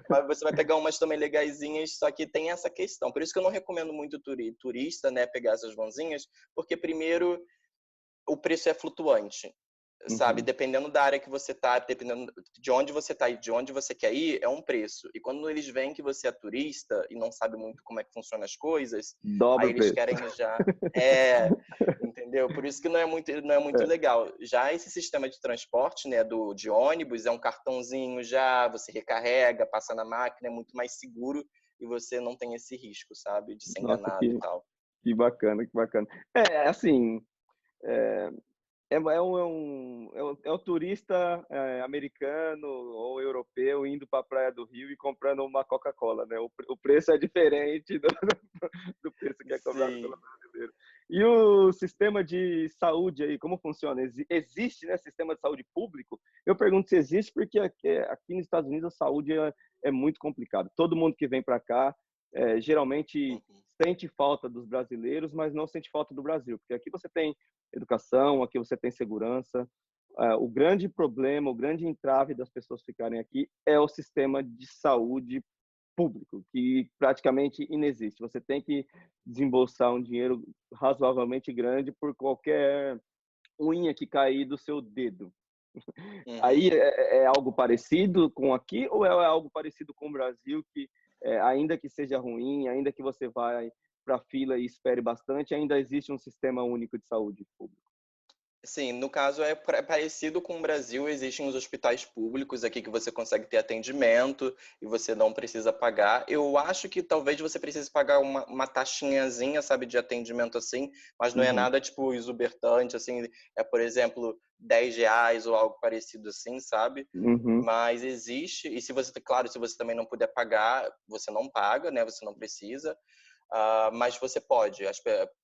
Mas você vai pegar umas também legaisinhas, só que tem essa questão. Por isso que eu não recomendo muito turista, né, pegar essas vanzinhas, porque primeiro o preço é flutuante, sabe? Dependendo da área que você tá, dependendo de onde você tá e de onde você quer ir, é um preço. E quando eles veem que você é turista e não sabe muito como é que funcionam as coisas, Dobra aí o eles preço. querem já... É, entendeu? Por isso que não é muito É. legal. Já esse sistema de transporte, né, de ônibus, é um cartãozinho já, você recarrega, passa na máquina, é muito mais seguro e você não tem esse risco, sabe? De ser Nossa, enganado e tal. que bacana, que bacana. Assim, é, é um turista americano ou europeu indo para a Praia do Rio e comprando uma Coca-Cola, né? O preço é diferente do preço que é cobrado pelo Sim. brasileiro. E o sistema de saúde aí, como funciona? Existe, né, sistema de saúde público? Eu pergunto se existe porque aqui nos Estados Unidos a saúde é muito complicado. Todo mundo que vem para cá geralmente Uhum. sente falta dos brasileiros, mas não sente falta do Brasil, porque aqui você tem educação, aqui você tem segurança. O grande problema, o grande entrave das pessoas ficarem aqui é o sistema de saúde público, que praticamente inexiste. Você tem que desembolsar um dinheiro razoavelmente grande por qualquer unha que cair do seu dedo. Aí Uhum. é algo parecido com aqui ou é algo parecido com o Brasil que ainda que seja ruim, ainda que você vai para a fila e espere bastante, ainda existe um sistema único de saúde público? Sim, no caso é parecido com o Brasil, existem os hospitais públicos aqui que você consegue ter atendimento e você não precisa pagar. Eu acho que talvez você precise pagar uma taxinhazinha, sabe, de atendimento assim, mas não é Uhum, nada, tipo, exuberante, assim, é, por exemplo, R$ 10 ou algo parecido assim, sabe? uhum, Mas existe, e se você, claro, se você também não puder pagar, você não paga, né? Você não precisa. Mas você pode.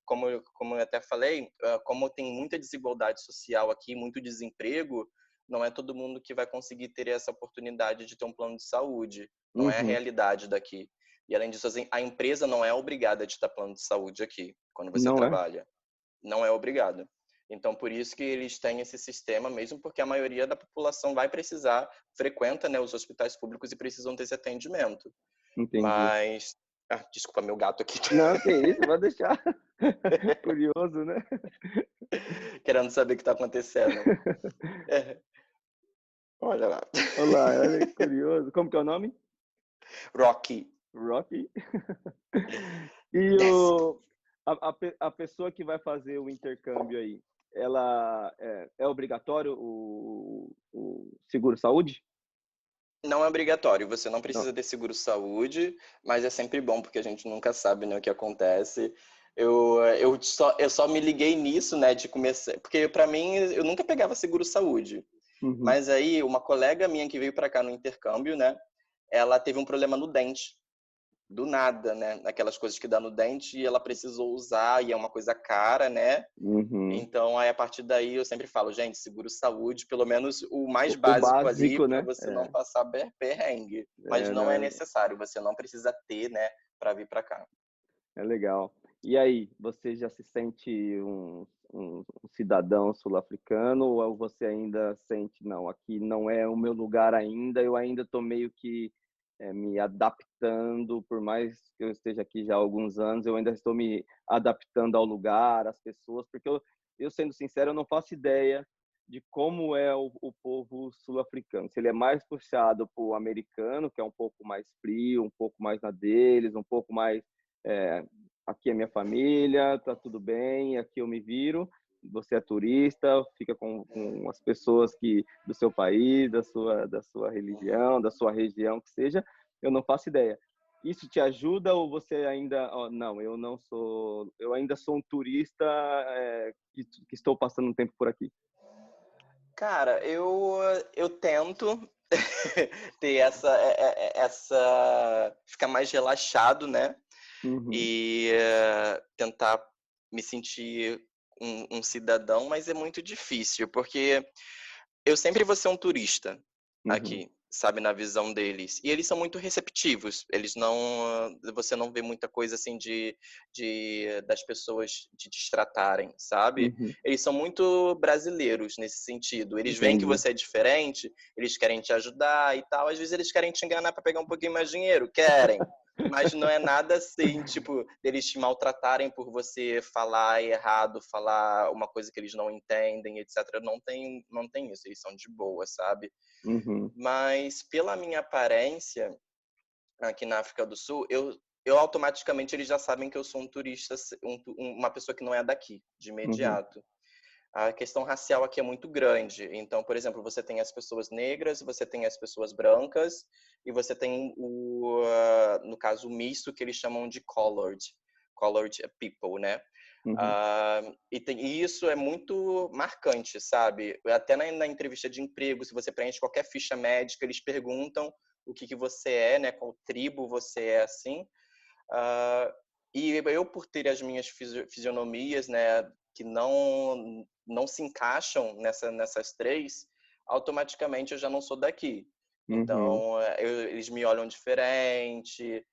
Como eu até falei, como tem muita desigualdade social aqui, muito desemprego, não é todo mundo que vai conseguir ter essa oportunidade de ter um plano de saúde. Não é a uhum. realidade daqui. E além disso, assim, a empresa não é obrigada a te dar plano de saúde aqui, quando você Não é? trabalha. Não é obrigada. Então, por isso que eles têm esse sistema, mesmo porque a maioria da população vai precisar, frequenta, né, os hospitais públicos e precisam ter esse atendimento. Entendi. Mas... desculpa, meu gato aqui. Não, que isso, vai deixar. Curioso, né? Querendo saber o que está acontecendo. É. Olha lá. Olá, olha que curioso. Como que é o nome? Rocky. Rocky. E Desce. a pessoa que vai fazer o intercâmbio aí, ela é obrigatório o seguro-saúde? Não é obrigatório, você não Não. precisa ter seguro-saúde, mas é sempre bom, porque a gente nunca sabe, né, o que acontece. Eu só me liguei nisso, né, de começar... Porque, pra mim, eu nunca pegava seguro-saúde. Uhum. Mas aí, uma colega minha que veio pra cá no intercâmbio, né, ela teve um problema no dente. Do nada, né? Aquelas coisas que dá no dente e ela precisou usar e é uma coisa cara, né? Uhum. Então, aí a partir daí eu sempre falo, gente, seguro saúde, pelo menos o mais O básico ali básico, para né? você não passar perrengue. Mas não é Não, necessário, você não precisa ter, né, para vir para cá. é legal. E aí, você já se sente um cidadão sul-africano ou você ainda sente, não, aqui não é o meu lugar ainda, eu ainda estou meio que me adaptando, por mais que eu esteja aqui já há alguns anos, eu ainda estou me adaptando ao lugar, às pessoas, porque eu sendo sincero, eu não faço ideia de como é o povo sul-africano. Se ele é mais puxado para o americano, que é um pouco mais frio, um pouco mais na deles, um pouco mais é, aqui é minha família, tá tudo bem, aqui eu me viro. Você é turista, fica com as pessoas que do seu país, da sua Uhum. religião, da sua região, que seja. Eu não faço ideia. Isso te ajuda ou você ainda, não, eu não sou, eu ainda sou um turista que estou passando um tempo por aqui. Cara, eu tento ter essa ficar mais relaxado, né? Uhum, E tentar me sentir um cidadão, mas é muito difícil, porque eu sempre vou ser um turista uhum, aqui, sabe, na visão deles. E eles são muito receptivos. Eles não, você não vê muita coisa assim das pessoas te destratarem, sabe? uhum, Eles são muito brasileiros nesse sentido. Eles veem que entendi. você é diferente, eles querem te ajudar e tal. Às vezes eles querem te enganar para pegar um pouquinho mais de dinheiro, querem. Mas não é nada assim, tipo, deles te maltratarem por você falar errado, falar uma coisa que eles não entendem, etc. Não tem isso, eles são de boa, sabe? Uhum, Mas pela minha aparência aqui na África do Sul, eu automaticamente eles já sabem que eu sou um turista, uma pessoa que não é daqui, de uhum, imediato. A questão racial aqui é muito grande. Então, por exemplo, você tem as pessoas negras, você tem as pessoas brancas e você tem no caso, o misto que eles chamam de colored people, né? uhum. E isso é muito marcante, sabe? Até na entrevista de emprego, se você preenche qualquer ficha médica, eles perguntam o que você é, né? Qual tribo você é, assim. Ah, e eu, por ter as minhas fisionomias, né, que não se encaixam nessas três, automaticamente eu já não sou daqui. Uhum. Então, eles me olham diferente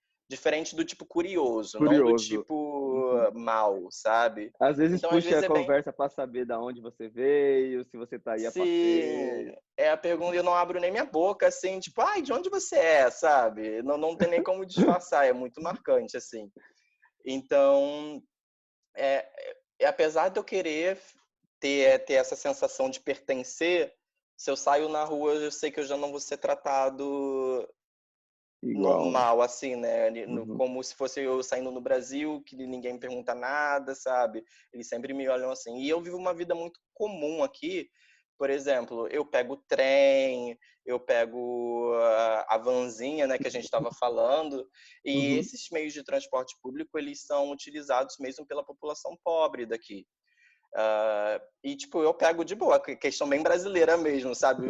do tipo curioso, não do Curioso. Uhum. tipo mal, sabe? Às vezes Então, às puxa vezes a é bem. conversa para saber da onde você veio, se você tá aí a Sim, passeio. é a pergunta, eu não abro nem minha boca, assim, tipo, ai, de onde você é, sabe? Não tem nem como disfarçar, é muito marcante, assim. Então, é, apesar de eu querer ter essa sensação de pertencer, se eu saio na rua, eu sei que eu já não vou ser tratado Igual. normal, assim, né? Uhum. Como se fosse eu saindo no Brasil, que ninguém me pergunta nada, sabe? Eles sempre me olham assim. E eu vivo uma vida muito comum aqui. Por exemplo, eu pego o trem, eu pego a vanzinha, né, que a gente estava falando, e Uhum. esses meios de transporte público, eles são utilizados mesmo pela população pobre daqui. E, tipo, eu pego de boa, questão bem brasileira mesmo, sabe?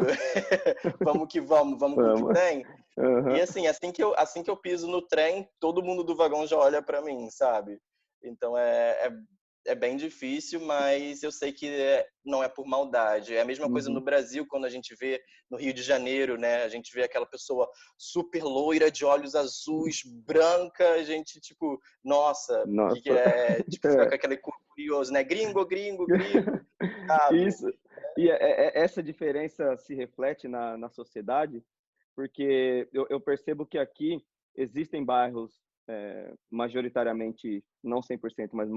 Vamos com o que Vamos. tem. E Aham. assim, assim que eu piso no trem, todo mundo do vagão já olha para mim, sabe? Então é bem difícil, mas eu sei que não é por maldade. É a mesma coisa no Uhum. Brasil, quando a gente vê no Rio de Janeiro, né? A gente vê aquela pessoa super loira, de olhos azuis, branca, a gente, tipo, nossa, que Nossa. é, tipo, fica com É. aquele curioso, né? Gringo, gringo, gringo, sabe? Isso. E essa diferença se reflete na sociedade, porque eu percebo que aqui existem bairros, majoritariamente, não 100%, mas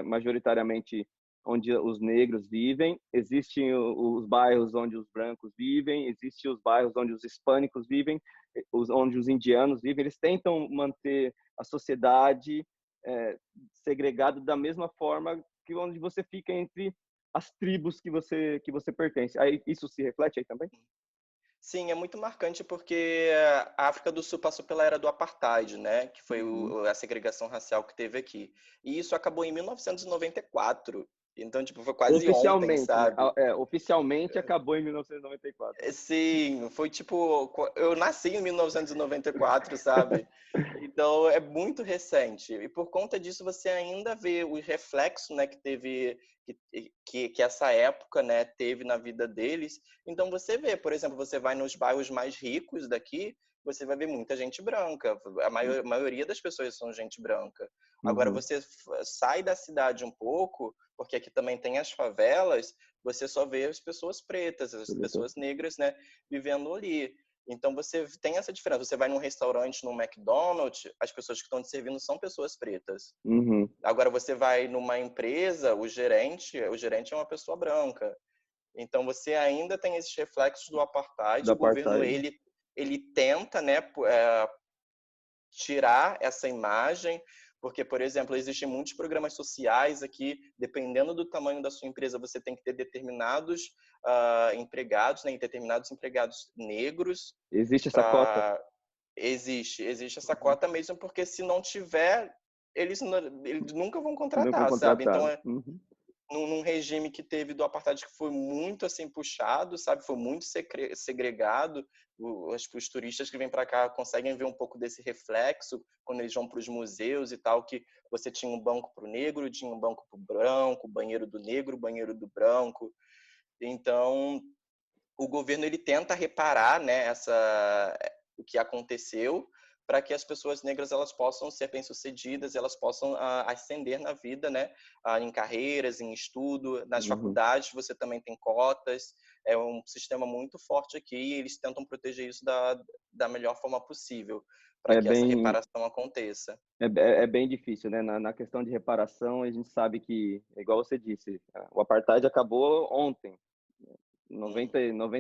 majoritariamente onde os negros vivem, existem os bairros onde os brancos vivem, existem os bairros onde os hispânicos vivem, onde os indianos vivem. Eles tentam manter a sociedade segregada da mesma forma que onde você fica entre as tribos que você pertence. Aí isso se reflete aí também? Sim, é muito marcante porque a África do Sul passou pela era do apartheid, né? Que foi Uhum. a segregação racial que teve aqui. E isso acabou em 1994. Então, tipo, foi quase ontem, Oficialmente, né? sabe? Oficialmente acabou em 1994. Sim, foi tipo, eu nasci em 1994, sabe? Então é muito recente. E por conta disso você ainda vê o reflexo, né, que teve que essa época, né, teve na vida deles. Então você vê, por exemplo, você vai nos bairros mais ricos daqui, você vai ver muita gente branca. A maioria das pessoas são gente branca. Agora Uhum. você sai da cidade um pouco, porque aqui também tem as favelas, você só vê as pessoas pretas, as pessoas negras, né, vivendo ali. Então você tem essa diferença. Você vai num restaurante, num McDonald's, as pessoas que estão te servindo são pessoas pretas. Uhum. Agora você vai numa empresa, o gerente é uma pessoa branca. Então você ainda tem esses reflexos do apartheid. Da O governo apartheid. ele tenta, né, tirar essa imagem, porque, por exemplo, existem muitos programas sociais aqui, dependendo do tamanho da sua empresa, você tem que ter determinados empregados, né, determinados empregados negros Existe essa cota? para existe essa Uhum. cota mesmo, porque se não tiver, eles nunca vão Não vão contratar, sabe? Então contratar. Uhum. num regime que teve do apartheid que foi muito assim puxado, sabe? Foi muito segregado. Os turistas que vêm para cá conseguem ver um pouco desse reflexo quando eles vão para os museus e tal, que você tinha um banco para o negro, tinha um banco para o branco, banheiro do negro, banheiro do branco. Então, o governo ele tenta reparar, né, o que aconteceu para que as pessoas negras elas possam ser bem-sucedidas, elas possam ascender na vida, né, em carreiras, em estudo, nas Uhum. faculdades você também tem cotas, é um sistema muito forte aqui e eles tentam proteger isso da melhor forma possível. para É que essa bem, reparação aconteça. é bem difícil, né? Na questão de reparação, a gente sabe que, igual você disse, o apartheid acabou ontem, Uhum,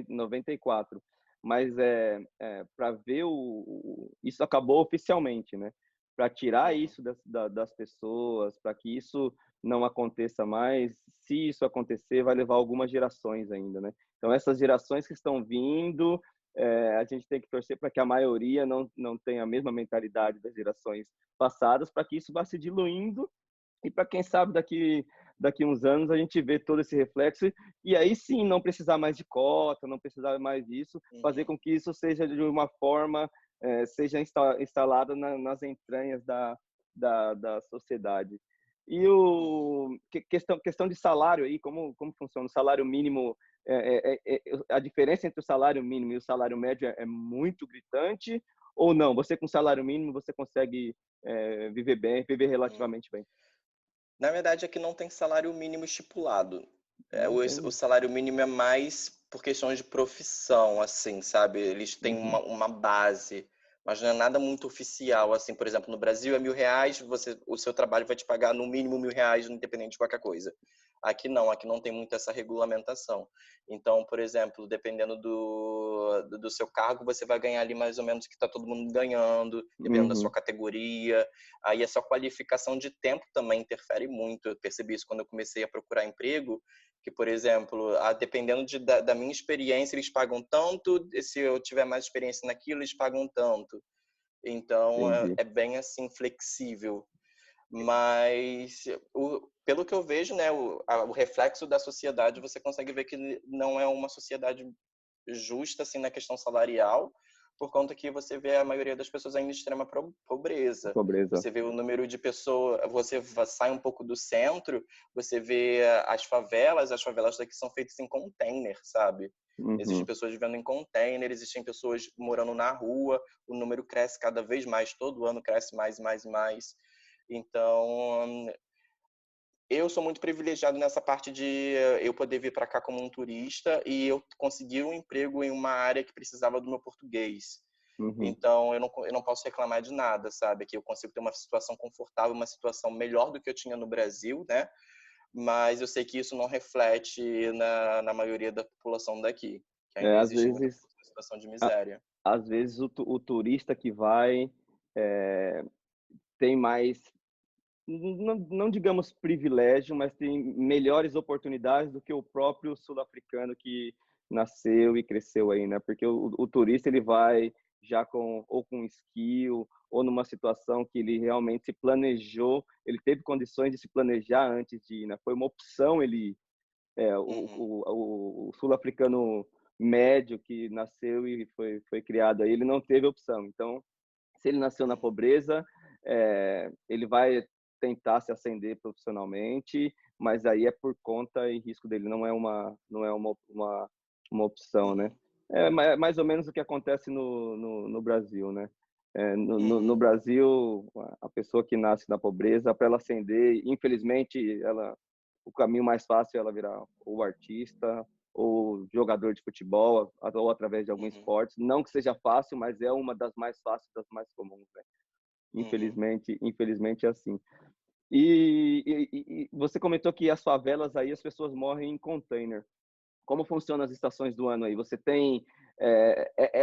94, mas para ver isso acabou oficialmente, né? Para tirar uhum, isso das pessoas, para que isso não aconteça mais, se isso acontecer, vai levar algumas gerações ainda, né? Então, essas gerações que estão vindo, a gente tem que torcer para que a maioria não tenha a mesma mentalidade das gerações passadas, para que isso vá se diluindo e para quem sabe daqui uns anos a gente vê todo esse reflexo e aí sim não precisar mais de cota, não precisar mais disso, fazer uhum. com que isso seja de uma forma seja instalada nas entranhas da sociedade. E Uhum. questão de salário aí, como funciona? O salário mínimo, a diferença entre o salário mínimo e o salário médio é muito gritante ou não? Você com salário mínimo você consegue viver bem, viver Hum. relativamente bem? Na verdade, aqui não tem salário mínimo estipulado. Não O tem. salário mínimo é mais por questões de profissão, assim, sabe? Eles têm Uhum, uma base, mas não é nada muito oficial, assim. Por exemplo, no Brasil é R$ 1.000, o seu trabalho vai te pagar no mínimo R$ 1.000, independente de qualquer coisa. Aqui não tem muito essa regulamentação. Então, por exemplo, dependendo do seu cargo, você vai ganhar ali mais ou menos o que está todo mundo ganhando, dependendo da sua uhum, categoria. Aí essa qualificação de tempo também interfere muito. Eu percebi isso quando eu comecei a procurar emprego, que, por exemplo, dependendo da minha experiência, eles pagam tanto, e se eu tiver mais experiência naquilo, eles pagam tanto. Então, entendi. é bem assim flexível. Mas, pelo que eu vejo, né, o reflexo da sociedade, você consegue ver que não é uma sociedade justa assim na questão salarial, por conta que você vê a maioria das pessoas ainda em extrema pobreza. Pobreza. Você vê o número de pessoas, você sai um pouco do centro, você vê as favelas daqui são feitas em container, sabe? Existem Uhum. pessoas vivendo em container, existem pessoas morando na rua, o número cresce cada vez mais, todo ano cresce mais, mais, mais. Então, eu sou muito privilegiado nessa parte de eu poder vir para cá como um turista e eu conseguir um emprego em uma área que precisava do meu português. Uhum. Então, eu não posso reclamar de nada, sabe? Que eu consigo ter uma situação confortável, uma situação melhor do que eu tinha no Brasil, né? Mas eu sei que isso não reflete na maioria da população daqui, que ainda Às existe muita vezes, situação de a- miséria. às vezes o turista que vai eh, tem mais, não digamos privilégio, mas tem melhores oportunidades do que o próprio sul-africano que nasceu e cresceu aí, né? Porque o turista ele vai já com skill ou numa situação que ele realmente se planejou, ele teve condições de se planejar antes de ir, né? Foi uma opção ele Uhum, o sul-africano médio que nasceu e foi criado aí, ele não teve opção. Então, se ele nasceu na uhum, pobreza, ele vai tentar se ascender profissionalmente, mas aí é por conta e risco dele, não é uma opção, né? uhum, É mais ou menos o que acontece no Brasil, né? No uhum, Brasil, a pessoa que nasce na pobreza, para ela ascender, infelizmente, o caminho mais fácil é ela virar ou artista ou jogador de futebol ou através de algum uhum, esporte. Não que seja fácil, mas é uma das mais fáceis, das mais comuns, né? uhum. Infelizmente é assim. E você comentou que as favelas aí as pessoas morrem em container. Como funcionam as estações do ano aí? Você tem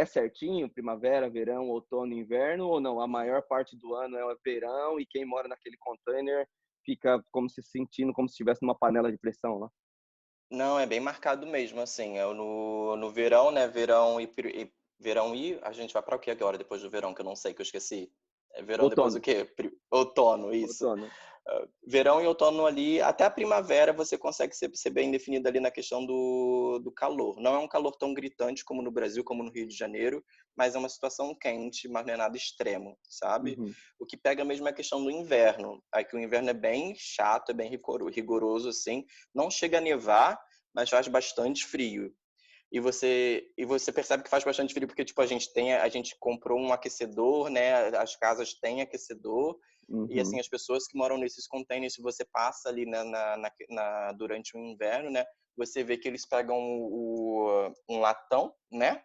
certinho primavera, verão, outono, inverno ou não? A Uhum. maior parte do ano é o verão e quem mora naquele container fica como se sentindo como se estivesse numa panela de pressão lá. Não, é bem marcado mesmo, assim, no verão, né, verão e a gente vai para o que agora, depois do verão, que eu não sei, que eu esqueci. É verão depois o Outono, quê? Outono, isso. outono. Verão e outono ali, até a primavera você consegue ser bem definido ali na questão do calor. Não é um calor tão gritante como no Brasil, como no Rio de Janeiro, mas é uma situação quente, mas não é nada extremo, sabe? Uhum. O que pega mesmo é a questão do inverno. Aqui o inverno é bem chato, é bem rigoroso, assim. Não chega a nevar, mas faz bastante frio. E você percebe que faz bastante frio porque tipo a gente comprou um aquecedor, né? As casas têm aquecedor e assim Uhum. as pessoas que moram nesses containers, se você passa ali durante o inverno, né? Você vê que eles pegam um latão, né?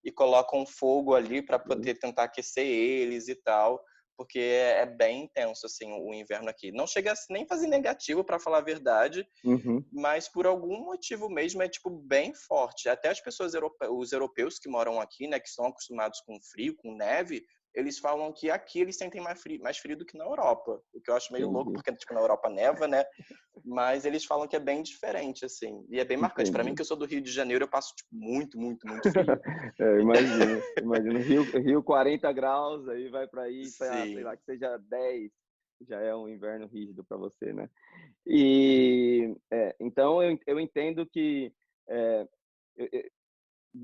e colocam fogo ali para poder tentar aquecer eles e tal, porque é bem intenso assim o inverno aqui. Não chega a nem fazer negativo, para falar a verdade, Uhum. mas por algum motivo mesmo é tipo bem forte. Até as pessoas os europeus que moram aqui, né, que estão acostumados com frio, com neve, eles falam que aqui eles sentem mais frio do que na Europa, o que eu acho meio louco, Entendi, porque tipo na Europa neva, né? Mas eles falam que é bem diferente assim, e é bem marcante. Para mim entendi. que eu sou do Rio de Janeiro, eu passo tipo muito, muito, muito frio. Imagino. Rio 40 graus, aí vai para aí, pra, sei lá, Sim. que seja 10, já é um inverno rígido para você, né? E então eu entendo que é, eu- eu-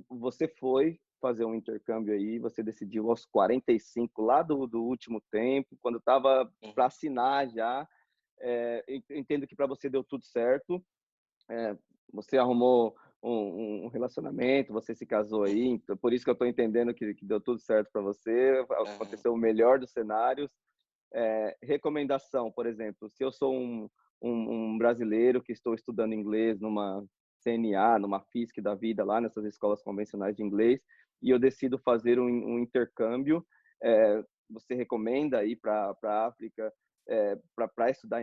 você foi fazer um intercâmbio aí, você decidiu aos 45 lá do último tempo, quando estava para Uhum. assinar já. Eu entendo que para você deu tudo certo. É, você arrumou um relacionamento, você se casou aí, Uhum. então por isso que eu estou entendendo que deu tudo certo para você, Uhum. aconteceu o melhor dos cenários. Recomendação, por exemplo, se eu sou um brasileiro que estou estudando inglês numa CNA, numa FISC da vida, lá nessas escolas convencionais de inglês, e eu decido fazer um intercâmbio, você recomenda ir para a África para estudar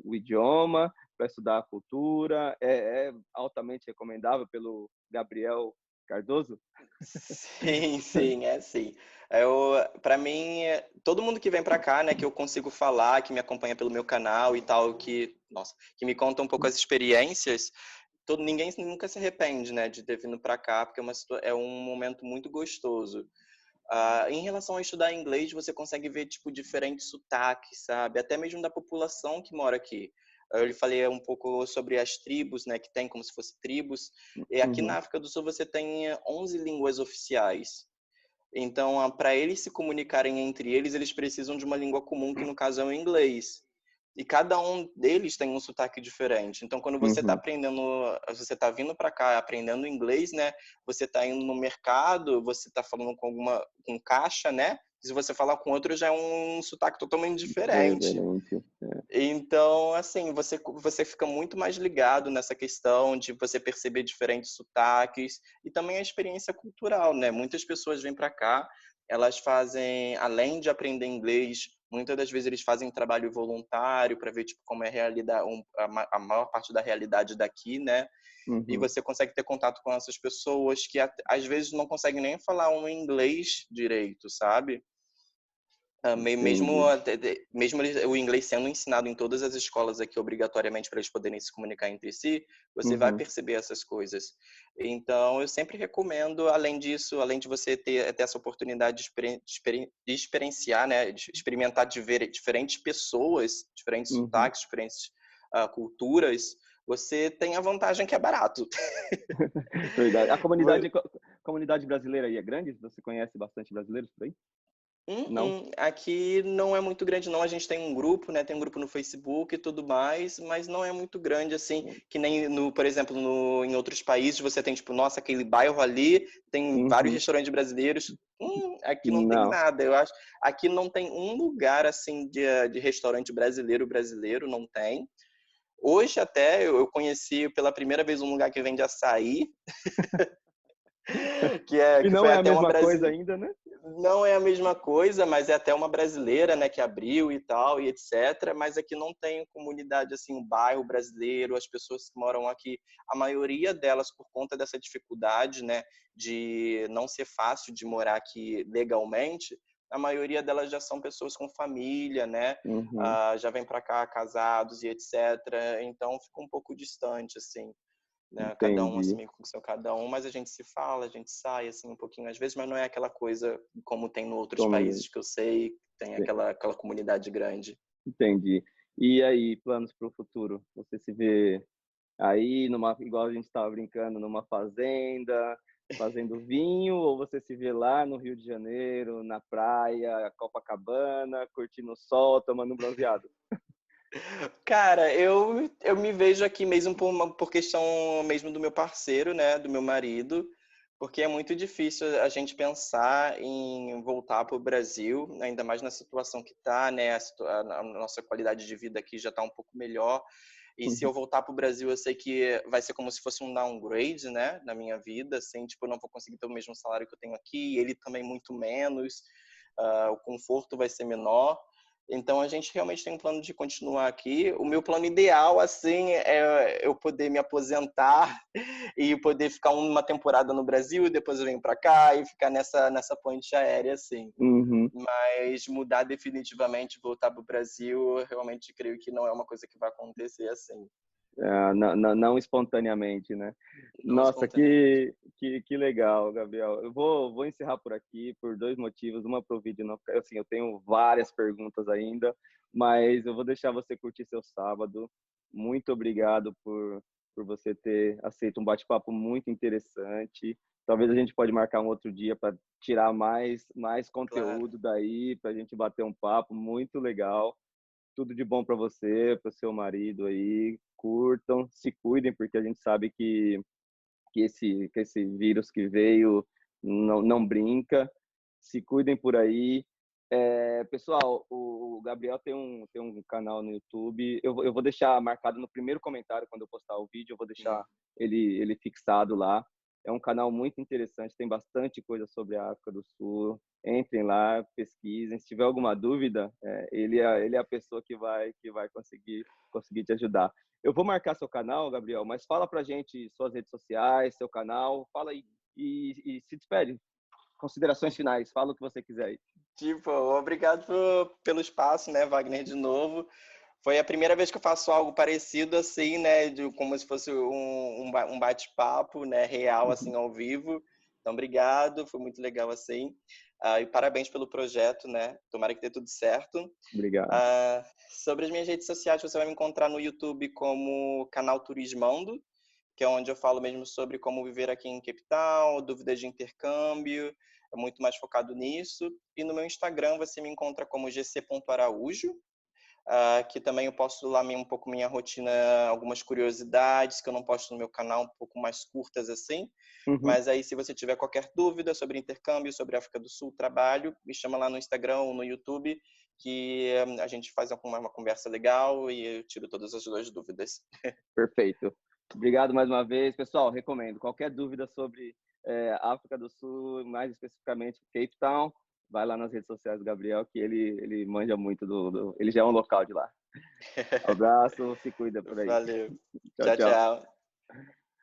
o idioma, para estudar a cultura? É altamente recomendável pelo Gabriel Cardoso? Sim, sim, é sim. Para mim, todo mundo que vem para cá, né, que eu consigo falar, que me acompanha pelo meu canal e tal, que me conta um pouco as experiências, ninguém nunca se arrepende, né, de ter vindo para cá, porque é um momento muito gostoso. Em relação a estudar inglês, você consegue ver tipo diferentes sotaques, sabe? Até mesmo da população que mora aqui. Eu lhe falei um pouco sobre as tribos, né, que tem como se fosse tribos. E aqui na Uhum, África do Sul você tem 11 línguas oficiais. Então, para eles se comunicarem entre eles, eles precisam de uma língua comum, que no caso é o inglês. E cada um deles tem um sotaque diferente. Então, quando você está uhum. aprendendo, você está vindo para cá aprendendo inglês, né? Você está indo no mercado, você está falando com caixa, né? Se você falar com outro, já é um sotaque totalmente diferente. Excelente. Então, assim, você fica muito mais ligado nessa questão de você perceber diferentes sotaques e também a experiência cultural, né? Muitas pessoas vêm para cá, elas fazem, além de aprender inglês, muitas das vezes eles fazem trabalho voluntário para ver tipo como é a realidade, a maior parte da realidade daqui, né? E Uhum. você consegue ter contato com essas pessoas que às vezes não conseguem nem falar um inglês direito, sabe? Mesmo, Entendi. mesmo o inglês sendo ensinado em todas as escolas aqui obrigatoriamente para eles poderem se comunicar entre si, você vai Uhum. perceber essas coisas. Então, eu sempre recomendo, além disso, além de você ter essa oportunidade de experienciar, né, de experimentar, de ver diferentes pessoas, diferentes Uhum. sotaques, diferentes culturas, você tem a vantagem que é barato. Verdade. Comunidade brasileira aí é grande? Você conhece bastante brasileiros por aí? Não? Aqui não é muito grande, não. A gente tem um grupo, né? Tem um grupo no Facebook e tudo mais, mas não é muito grande, assim, que nem, por exemplo, em outros países você tem, tipo, nossa, aquele bairro ali tem vários Uhum. restaurantes brasileiros. Aqui não tem Não. nada, eu acho. Aqui não tem um lugar, assim, de restaurante brasileiro, não tem. Hoje até eu conheci pela primeira vez um lugar que vende açaí, E que não foi é a até uma mesma coisa brasileira. ainda, né? Não é a mesma coisa, mas é até uma brasileira, né, que abriu e tal, e etc. Mas aqui não tem comunidade, assim, um bairro brasileiro, as pessoas que moram aqui, a maioria delas, por conta dessa dificuldade, né, de não ser fácil de morar aqui legalmente, a maioria delas já são pessoas com família, né, Uhum. já vêm para cá casados e etc. Então fica um pouco distante, assim, né? Cada um Entendi. assim com o seu cada um, mas a gente se fala, a gente sai assim um pouquinho às vezes, mas não é aquela coisa como tem em outros Como- países que eu sei, tem aquela comunidade grande. Entendi. E aí, planos para o futuro? Você se vê aí, igual a gente estava brincando, numa fazenda, fazendo vinho, ou você se vê lá no Rio de Janeiro, na praia, Copacabana, curtindo o sol, tomando um bronzeado? Cara, eu me vejo aqui mesmo por questão mesmo do meu parceiro, né, do meu marido, porque é muito difícil a gente pensar em voltar para o Brasil, ainda mais na situação que está, né, a nossa qualidade de vida aqui já está um pouco melhor. E se eu voltar para o Brasil, eu sei que vai ser como se fosse um downgrade, né, na minha vida, assim, tipo, eu não vou conseguir ter o mesmo salário que eu tenho aqui, ele também muito menos, o conforto vai ser menor. Então, a gente realmente tem um plano de continuar aqui. O meu plano ideal, assim, é eu poder me aposentar e poder ficar uma temporada no Brasil e depois eu venho para cá e ficar nessa ponte aérea, assim. Uhum. Mas mudar definitivamente, voltar para o Brasil, eu realmente creio que não é uma coisa que vai acontecer assim. Não espontaneamente, né? Não Nossa, espontaneamente. que legal, Gabriel. Eu vou encerrar por aqui por dois motivos. Uma para o vídeo não ficar assim, eu tenho várias perguntas ainda, mas eu vou deixar você curtir seu sábado. Muito obrigado por você ter aceito um bate-papo muito interessante. Talvez a gente pode marcar um outro dia para tirar mais Claro. conteúdo daí, para a gente bater um papo muito legal. Tudo de bom para você, para o seu marido aí. Curtam, se cuidem, porque a gente sabe que esse vírus que veio não brinca. Se cuidem por aí. Pessoal, o Gabriel tem um canal no YouTube. Eu vou deixar marcado no primeiro comentário quando eu postar o vídeo. Eu vou deixar Sim. ele fixado lá. É um canal muito interessante, tem bastante coisa sobre a África do Sul. Entrem lá, pesquisem. Se tiver alguma dúvida, ele é a pessoa que vai conseguir te ajudar. Eu vou marcar seu canal, Gabriel, mas fala pra gente suas redes sociais, seu canal, fala aí e se despede. Considerações finais, fala o que você quiser aí. Tipo, obrigado pelo espaço, né, Wagner, de novo. Foi a primeira vez que eu faço algo parecido assim, né, como se fosse um bate-papo, né, real, assim, ao vivo. Então, obrigado, foi muito legal assim. E parabéns pelo projeto, né? Tomara que dê tudo certo. Obrigado. Sobre as minhas redes sociais, você vai me encontrar no YouTube como canal Turismando, que é onde eu falo mesmo sobre como viver aqui em Cape Town, dúvidas de intercâmbio, é muito mais focado nisso. E no meu Instagram você me encontra como gc.araújo, que também eu posto lá um pouco minha rotina, algumas curiosidades que eu não posto no meu canal, um pouco mais curtas assim. Uhum. Mas aí, se você tiver qualquer dúvida sobre intercâmbio, sobre África do Sul, trabalho, me chama lá no Instagram ou no YouTube, que a gente faz uma conversa legal e eu tiro todas as duas dúvidas. Perfeito. Obrigado mais uma vez. Pessoal, recomendo. Qualquer dúvida sobre África do Sul, mais especificamente Cape Town, vai lá nas redes sociais do Gabriel, que ele manja muito ele já é um local de lá. Abraço, se cuida por aí. Valeu. Tchau, Tchau, tchau. tchau.